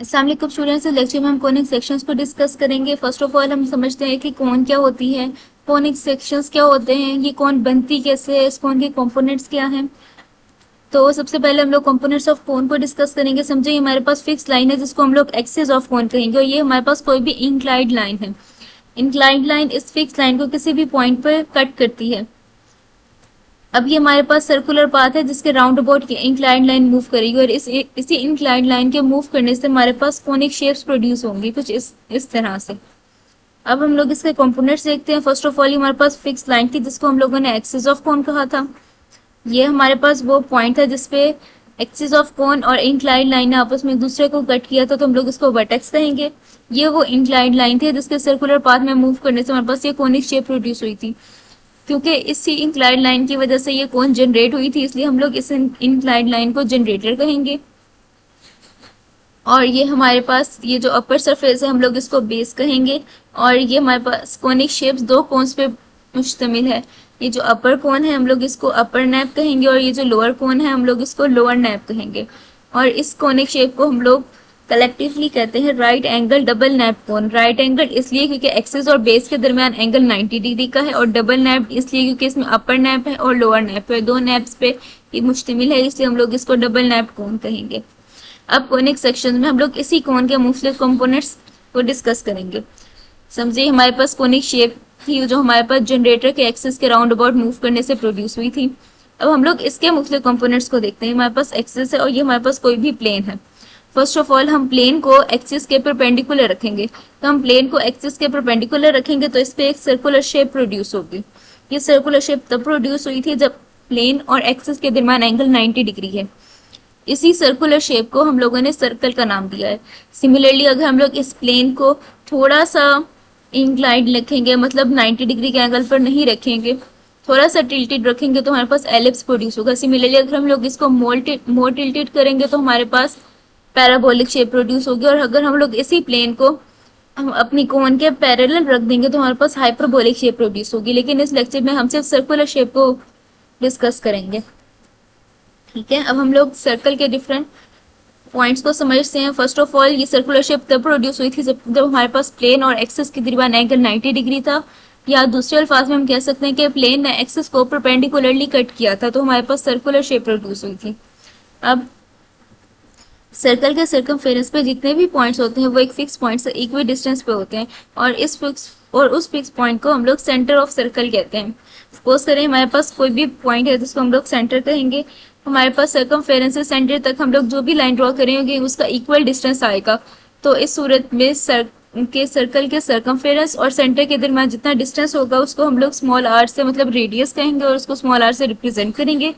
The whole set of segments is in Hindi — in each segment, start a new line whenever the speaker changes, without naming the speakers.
अस्सलाम वालेकुम स्टूडेंट्स, इस लेक्चर में हम कोनिक सेक्शंस को डिस्कस करेंगे। फर्स्ट ऑफ ऑल हम समझते हैं कि कोन क्या होती है, कोनिक सेक्शंस क्या होते हैं, ये कोन बनती कैसे है, इस कोन के कंपोनेंट्स क्या हैं। तो सबसे पहले हम लोग कंपोनेंट्स ऑफ कोन को डिस्कस करेंगे। समझे, हमारे पास फिक्स लाइन है जिसको हम लोग एक्सिस ऑफ कोन कहेंगे, और ये हमारे पास कोई भी इंक्लाइंड लाइन है। इंक्लाइंड लाइन इस फिक्स लाइन को किसी भी पॉइंट पर कट करती है। अब ये हमारे पास सर्कुलर पाथ है जिसके राउंड अबाउट की इंक्लाइंड लाइन मूव करेगी, और इसी इंक्लाइंड लाइन के मूव करने से हमारे पास कोनिक शेप्स प्रोड्यूस होंगी कुछ इस तरह से। अब हम लोग इसके कंपोनेंट्स देखते हैं। फर्स्ट ऑफ ऑल हमारे पास फिक्स लाइन थी जिसको हम लोगों ने एक्सिस ऑफ कोन कहा था। ये हमारे पास वो पॉइंट है जिसपे एक्सिस ऑफ कोन और इंक्लाइंड लाइन ने आपस में एक दूसरे को कट किया था, तो हम लोग इसको वर्टेक्स कहेंगे। ये वो इंक्लाइंड लाइन थी जिसके सर्कुलर पाथ में मूव करने से हमारे पास ये कोनिक शेप प्रोड्यूस हुई थी। क्योंकि इसी इंक्लाइंड लाइन की वजह से ये कोन जनरेट हुई थी, इसलिए हम लोग इस इंक्लाइंड लाइन को जनरेटर कहेंगे। और ये हमारे पास ये जो अपर सरफेस है हम लोग इसको बेस कहेंगे। और ये हमारे पास कोनिक शेप्स दो कोन्स पे मुश्तमिल है। ये जो अपर कोन है हम लोग इसको अपर नैप कहेंगे, और ये जो लोअर कोन है हम लोग इसको लोअर नैप कहेंगे। और इस कोनिक शेप को हम लोग कलेक्टिवली कहते हैं राइट एंगल डबल नैप कोन। राइट एंगल इसलिए क्योंकि एक्सिस और बेस के दरमियान एंगल 90 डिग्री का है, और डबल नैप इसलिए क्योंकि इसमें अपर नैप है और लोअर नैप है, दो नैप्स पे ये मुश्तमिल है, इसलिए हम लोग इसको डबल नैप कोन कहेंगे। अब कोनिक सेक्शन में हम लोग इसी कोन के मुख्तलिफ कंपोनेंट्स को डिस्कस करेंगे। समझिए, हमारे पास कोनिक शेप थी जो हमारे पास जनरेटर के एक्सिस के राउंड अबाउट मूव करने से प्रोड्यूस हुई थी। अब हम लोग इसके मुख्तलिफ कंपोनेंट्स को देखते हैं। हमारे पास एक्सिस है और ये हमारे पास कोई भी प्लेन है। फर्स्ट ऑफ ऑल हम प्लेन को एक्सिस के परपेंडिकुलर रखेंगे। तो हम प्लेन को एक्सिस के परपेंडिकुलर रखेंगे तो इस पे एक सर्कुलर शेप प्रोड्यूस होगी। ये सर्कुलर शेप तब प्रोड्यूस हुई थी जब प्लेन और एक्सिस के दरमियान एंगल 90 डिग्री है। इसी सर्कुलर शेप को हम लोगों ने सर्कल का नाम दिया है। सिमिलरली अगर हम लोग इस प्लेन को थोड़ा सा इंक्लाइंड रखेंगे, मतलब 90 डिग्री के एंगल पर नहीं रखेंगे, थोड़ा सा टिल्टेड रखेंगे, तो हमारे पास एलिप्स प्रोड्यूस होगा। सिमिलरली अगर हम लोग इसको मोर टिल्टेड करेंगे तो हमारे पास पैराबोलिक शेप प्रोड्यूस होगी। और अगर हम लोग इसी प्लेन को हम अपनी कोन के पैरेलल रख देंगे तो हमारे पास हाइपरबोलिक शेप प्रोड्यूस होगी। लेकिन इस लेक्चर में हम सिर्फ सर्कुलर शेप को डिस्कस करेंगे। ठीक है, अब हम लोग सर्कल के डिफरेंट पॉइंट्स को समझते हैं। फर्स्ट ऑफ ऑल ये सर्कुलर शेप तब प्रोड्यूस हुई थी जब हमारे पास प्लेन और एक्सिस के दरमियान एंगल 90 डिग्री था, या दूसरे अल्फाज में हम कह सकते हैं कि प्लेन ने एक्सिस को परपेंडिकुलरली कट किया था, तो हमारे पास सर्कुलर शेप प्रोड्यूस हुई थी। अब सर्कल के सर्कमफेरेंस पे जितने भी पॉइंट्स होते हैं वो एक फिक्स पॉइंट से इक्वल डिस्टेंस पे होते हैं, और उस फिक्स पॉइंट को हम लोग सेंटर ऑफ सर्कल कहते हैं। सपोज करें हमारे पास कोई भी पॉइंट है जिसको हम लोग सेंटर कहेंगे। हमारे पास सर्कमफेरेंस से सेंटर तक हम लोग जो भी लाइन ड्रॉ करेंगे उसका इक्वल डिस्टेंस आएगा। तो इस सूरत में सर्कल के सर्कमफेरेंस और सेंटर के दरमियान जितना डिस्टेंस होगा उसको हम लोग स्मॉल आर से, मतलब रेडियस कहेंगे, और उसको स्मॉल आर से रिप्रेजेंट करेंगे।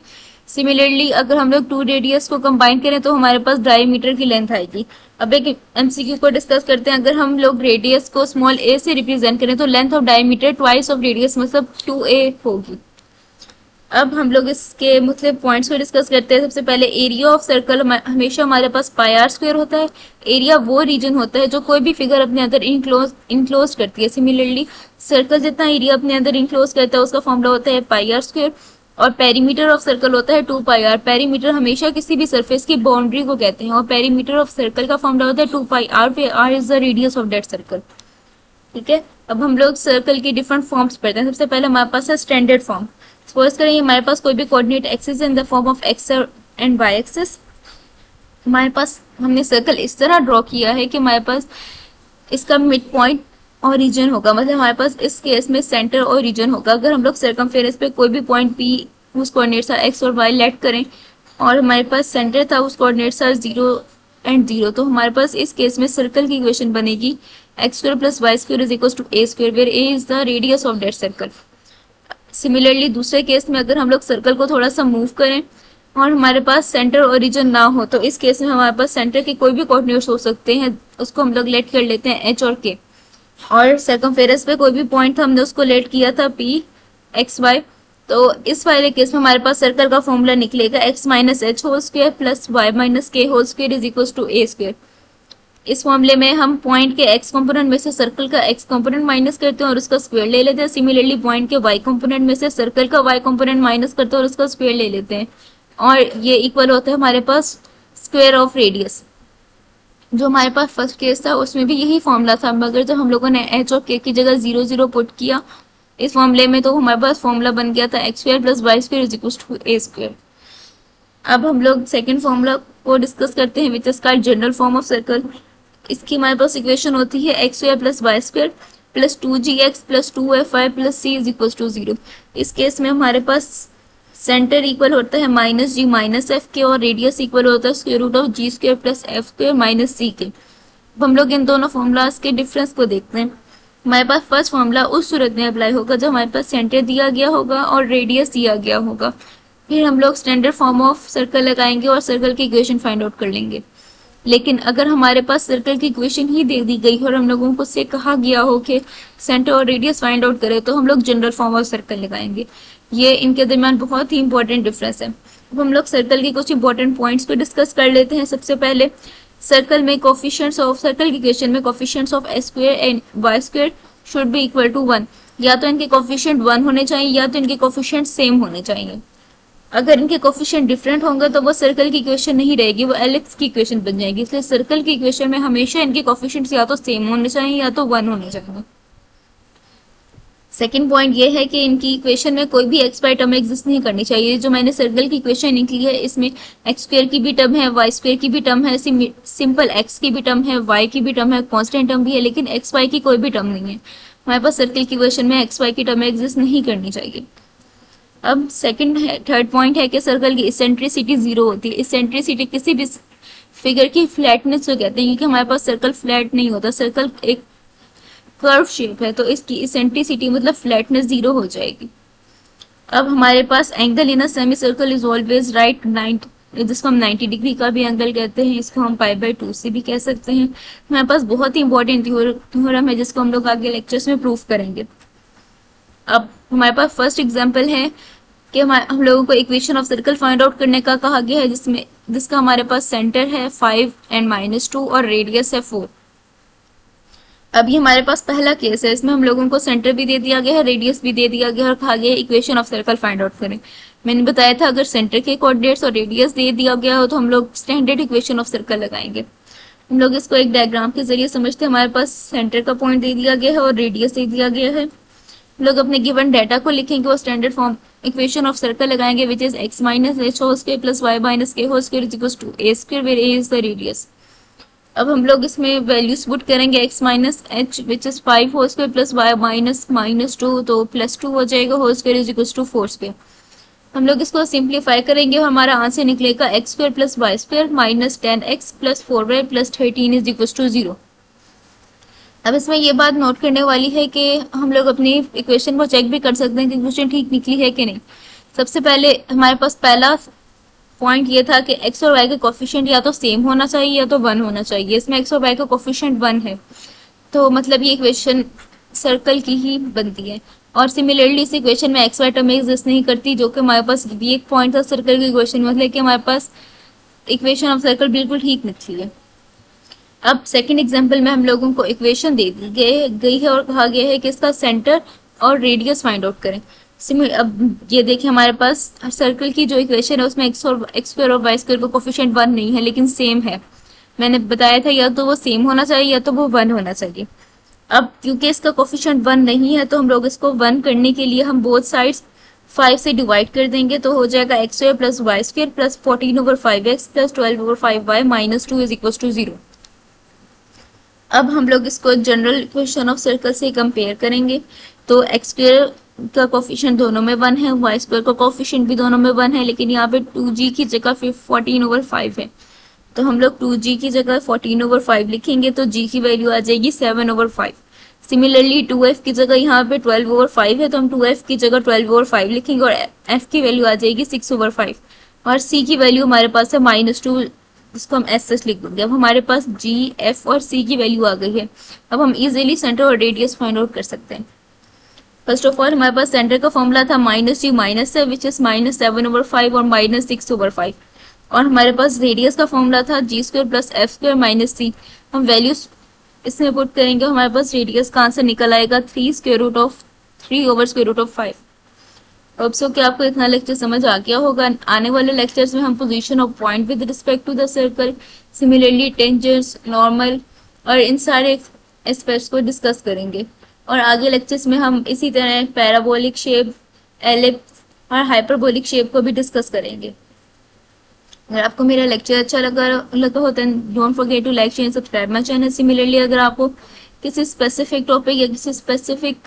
सिमिलरली अगर हम लोग टू रेडियस को कंबाइन करें तो हमारे पास डायमीटर की लेंथ आएगी। अब एक एमसीक्यू को डिस्कस करते हैं। अगर हम लोग रेडियस को स्मॉल ए से रिप्रेजेंट करें तो length of diameter twice of radius, मतलब 2a होगी। अब हम लोग इसके मुख्तलिफ पॉइंट्स को डिस्कस करते हैं। सबसे पहले एरिया ऑफ सर्कल हमेशा हमारे पास पाई आर स्क्वायर होता है। एरिया वो रीजन होता है जो कोई भी फिगर अपने अंदर इनक्लोज करती है। सिमिलरली सर्कल जितना एरिया अपने अंदर इनक्लोज करता है उसका फॉर्मूला होता है पाई आर स्क्वायर, और पेरीमीटर ऑफ सर्कल होता है 2 पाई आर। पेरीमीटर हमेशा किसी भी सरफेस की बाउंड्री को कहते हैं, और पेरीमीटर ऑफ सर्कल का फॉर्मूला होता है 2 पाई आर, पे r is the radius of that circle. ठीक है, अब हम लोग सर्कल की डिफरेंट फॉर्म्स पढ़ते हैं। सबसे पहले हमारे पास है स्टैंडर्ड फॉर्म। सपोज करें हमारे पास कोई भी coordinate axis in the form of x and y axis. हमारे पास हमने सर्कल इस तरह ड्रॉ किया है कि हमारे पास इसका मिड पॉइंट ओरिजिन होगा, मतलब हमारे पास इस केस में सेंटर ओरिजिन होगा। अगर हम लोग सर्कमफेरेंस पे कोई भी पॉइंट पी उस कोऑर्डिनेट्स एक्स और वाई लेट करें और हमारे पास सेंटर था उस कोऑर्डिनेट्स 0 एंड 0, तो हमारे पास इस केस में सर्कल की इक्वेशन बनेगी x square plus y square is equal to a square, where a is the radius of that circle. Similarly दूसरे केस में अगर हम लोग सर्कल को थोड़ा सा मूव करें और हमारे पास सेंटर ओरिजिन ना हो, तो इस केस में हमारे पास सेंटर के कोई भी कोऑर्डिनेट्स हो सकते हैं, उसको हम लोग लेट कर लेते हैं एच और के। और सर्कमफेरेंस पे कोई भी पॉइंट था हमने उसको लेट किया था पी एक्स वाई। तो इस वाले केस में हमारे पास सर्कल का फॉर्मूला निकलेगा x minus h whole square plus y minus k whole square is equal to a square. इस मामले में हम पॉइंट के एक्स कंपोनेंट में से सर्कल का एक्स कंपोनेंट माइनस करते हैं और उसका स्क्वायर ले लेते हैं। सिमिलरली पॉइंट के वाई कंपोनेंट में से सर्कल का वाई कंपोनेंट माइनस करते हैं और उसका स्क्वायर ले लेते हैं, और ये इक्वल होता है हमारे पास स्क्वायर ऑफ रेडियस। जो हमारे पास फर्स्ट केस था उसमें भी यही फॉर्मूला था, मगर जब हम लोगों ने एच और के की जगह 0 0 पुट किया इस फॉर्मूले में, तो हमारे पास फॉर्मूला बन गया था x square plus y square is equal to a square. अब हम लोग सेकंड फॉर्मूला को डिस्कस करते हैं, which is called general form of circle. इसकी हमारे पास इक्वेशन होती है x square plus y square plus 2gx plus 2fy plus c is equal to 0। इस केस में हमारे पास सेंटर इक्वल होता है माइनस जी माइनस एफ के और रेडियस इक्वल होता है square root of g square plus f square minus c के। अब हम लोग इन दोनों फॉर्मूलाज के डिफरेंस को देखते हैं। हमारे पास फर्स्ट फॉर्मूला उस सूरत में अप्लाई होगा जब हमारे पास सेंटर दिया गया होगा और रेडियस दिया गया होगा। फिर हम लोग स्टैंडर्ड फॉर्म ऑफ सर्कल लगाएंगे और सर्कल की इक्वेशन फाइंड आउट कर लेंगे। लेकिन अगर हमारे पास सर्कल की इक्वेशन ही दे दी गई और हम लोगों को से कहा गया हो कि सेंटर और रेडियस फाइंड आउट करें, तो हम लोग जनरल फॉर्म ऑफ सर्कल लगाएंगे। ये इनके दरमियान बहुत ही इंपॉर्टेंट डिफरेंस है। अब हम लोग सर्कल के कुछ इंपॉर्टेंट पॉइंट्स को डिस्कस कर लेते हैं। सबसे पहले सर्कल में कोफिशिएंट्स ऑफ सर्कल की इक्वेशन में coefficients of x square and y square should be equal to 1। या तो इनके कोफिशिएंट 1 होने चाहिए या तो इनके कोफिशिएंट सेम होने चाहिए। अगर इनके कोफिशिएंट डिफरेंट होंगे तो वो सर्कल की इक्वेशन नहीं रहेगी, वो एलिप्स की इक्वेशन बन जाएगी। इसलिए सर्कल की इक्वेशन में हमेशा इनके कोफिशिएंट्स या तो सेम होने चाहिए या तो 1 होने चाहिए। सेकेंड पॉइंट ये है कि इनकी इक्वेशन में कोई भी एक्स वाई टर्म एग्जिस्ट नहीं करनी चाहिए। जो मैंने सर्कल की इक्वेशन निकली है इसमें एक्स स्क्वायर की भी टर्म है, वाई स्क्वायर की भी टर्म है, सिंपल एक्स की भी टर्म है, वाई की भी टर्म है, कांस्टेंट टर्म भी है, लेकिन एक्स वाई की कोई भी टर्म नहीं है। हमारे पास सर्कल की इक्वेशन में एक्स वाई की टर्म एग्जिस्ट नहीं करनी चाहिए। अब थर्ड पॉइंट है कि सर्कल की इसेंट्रिसिटी 0 होती है। इसेंट्रिसिटी किसी भी फिगर की फ्लैटनेस को कहते हैं, क्योंकि हमारे पास सर्कल फ्लैट नहीं होता, सर्कल एक कर्व शेप है, तो इसकी इसेंट्रिसिटी मतलब फ्लैटनेस 0 हो जाएगी। अब हमारे पास angle in a semicircle is always right 90, जिसको हम 90 डिग्री का भी एंगल कहते हैं, इसको हम π/2 से भी कह सकते हैं। हमारे पास बहुत ही इंपॉर्टेंट थ्योरम है जिसको हम लोग आगे लेक्चर्स में प्रूफ करेंगे। अब हमारे पास फर्स्ट एग्जांपल है कि हम लोगों को equation of circle find out करने का कहा गया है, जिसका हमारे पास सेंटर है 5 एंड -2 और रेडियस है 4। अब ये हमारे पास पहला केस है, इसमें हम लोगों को सेंटर भी दे दिया गया है, रेडियस भी दे दिया गया है और कहा गया है equation of circle find out करें। मैंने बताया था अगर सेंटर के कोऑर्डिनेट्स और रेडियस दे दिया गया हो तो हम लोग स्टैंडर्ड इक्वेशन ऑफ सर्कल लगाएंगे। हम लोग इसको एक डायग्राम के जरिए समझते हैं। हमारे पास सेंटर का पॉइंट दे दिया गया है और रेडियस दे दिया गया है। हम लोग अपने गिवन डाटा को लिखेंगे और standard form equation of circle लगाएंगे, which is x minus h whole square plus y minus k whole square is equal to a square where a is the radius. अब हम लोग इसमें वैल्यूज पुट करेंगे x minus h which is 5 whole square plus y minus -2, तो +2 हो जाएगा, whole square is equal to 4 square. हम लोग इसको सिंप्लीफाई करेंगे और हमारा आंसर निकलेगा x square plus y square minus 10x plus 4y plus 13 is equal to 0। अब इसमें ये बात नोट करने वाली है कि हम लोग अपनी इक्वेशन को चेक भी कर सकते हैं कि इक्वेशन ठीक निकली है कि नहीं। सबसे पहले हमारे पास पहला पॉइंट ये था कि एक्स और वाई का कोफिशिएंट या तो सेम होना चाहिए या तो 1 होना चाहिए। इसमें एक्स और वाई का कोफिशिएंट 1 है, तो मतलब ये इक्वेशन सर्कल की ही बनती है। और सिमिलरली इस इक्वेशन में एक्स वाई टर्म एग्जिस्ट नहीं करती, जो कि हमारे पास भी एक पॉइंट था सर्कल की इक्वेशन में, मतलब कि हमारे पास इक्वेशन ऑफ सर्कल बिल्कुल ठीक निकली है। अब सेकंड एग्जांपल में हम लोगों को इक्वेशन दे दी गई है और कहा गया है कि इसका सेंटर और रेडियस फाइंड आउट करें। अब ये देखिए हमारे पास सर्कल की जो इक्वेशन है उसमें एक्स स्क्वायर और वाई स्क्वायर का कोफिशिएंट 1 नहीं है लेकिन सेम है। मैंने बताया था या तो वो सेम होना चाहिए या तो वो 1 होना चाहिए। अब क्योंकि इसका कोफिशिएंट 1 नहीं है तो हम लोग इसको 1 करने के लिए हम बोथ साइड्स 5 से डिवाइड कर देंगे, तो हो जाएगा x square plus y square plus 14/5x plus 12/5y minus 2 is equal to 0। अब हम लोग इसको जनरल इक्वेशन ऑफ सर्कल से कंपेयर करेंगे, तो एक्स स्क्वायर का कोफिशिएंट दोनों में 1 है, वाई स्क्वायर का कोफिशिएंट भी दोनों में 1 है, लेकिन यहाँ पे 2g की जगह फिर 14/5 है, तो हम लोग 2g की जगह 14/5 लिखेंगे तो g की वैल्यू आ जाएगी 7/5। सिमिलरली 2f की जगह यहाँ पे 12/5 है, तो हम 2f की जगह 12/5 लिखेंगे और f की वैल्यू आ जाएगी 6/5 और c की वैल्यू हमारे पास है -2, इसको हम एस लिख देंगे। अब हमारे पास g, f और c की वैल्यू आ गई है। अब हम इजीली सेंटर और रेडियस फाइंड आउट कर सकते हैं। फर्स्ट ऑफ ऑल हमारे पास सेंटर का फॉर्मूला था -g माइनस है विच इज -7/5 और -6/5, और हमारे पास रेडियस का फॉर्मूला था g square plus f square minus c। हम वैल्यूज इसमें पुट करेंगे, हमारे पास रेडियस का आंसर निकल आएगा 3 square root of 5। Hope so कि आपको इतना लेक्चर समझ आ गया होगा। आने वाले लेक्चर्स में हम position of point with respect to the circle, similarly tangents, normal और इन सारे एस्पेक्ट्स को डिस्कस करेंगे। और आगे लेक्चर्स में हम इसी तरह पैराबोलिक शेप, एलिप्स और हाइपरबोलिक शेप को भी डिस्कस करेंगे। अगर आपको मेरा लेक्चर अच्छा लगा हो then don't forget to like share subscribe my channel. Similarly अगर आपको किसी स्पेसिफिक टॉपिक या किसी स्पेसिफिक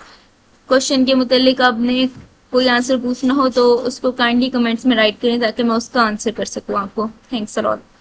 क्वेश्चन के मुतालिक आपने कोई आंसर पूछना हो तो उसको काइंडली कमेंट्स में राइट करें ताकि मैं उसका आंसर कर सकूं आपको। Thanks a lot.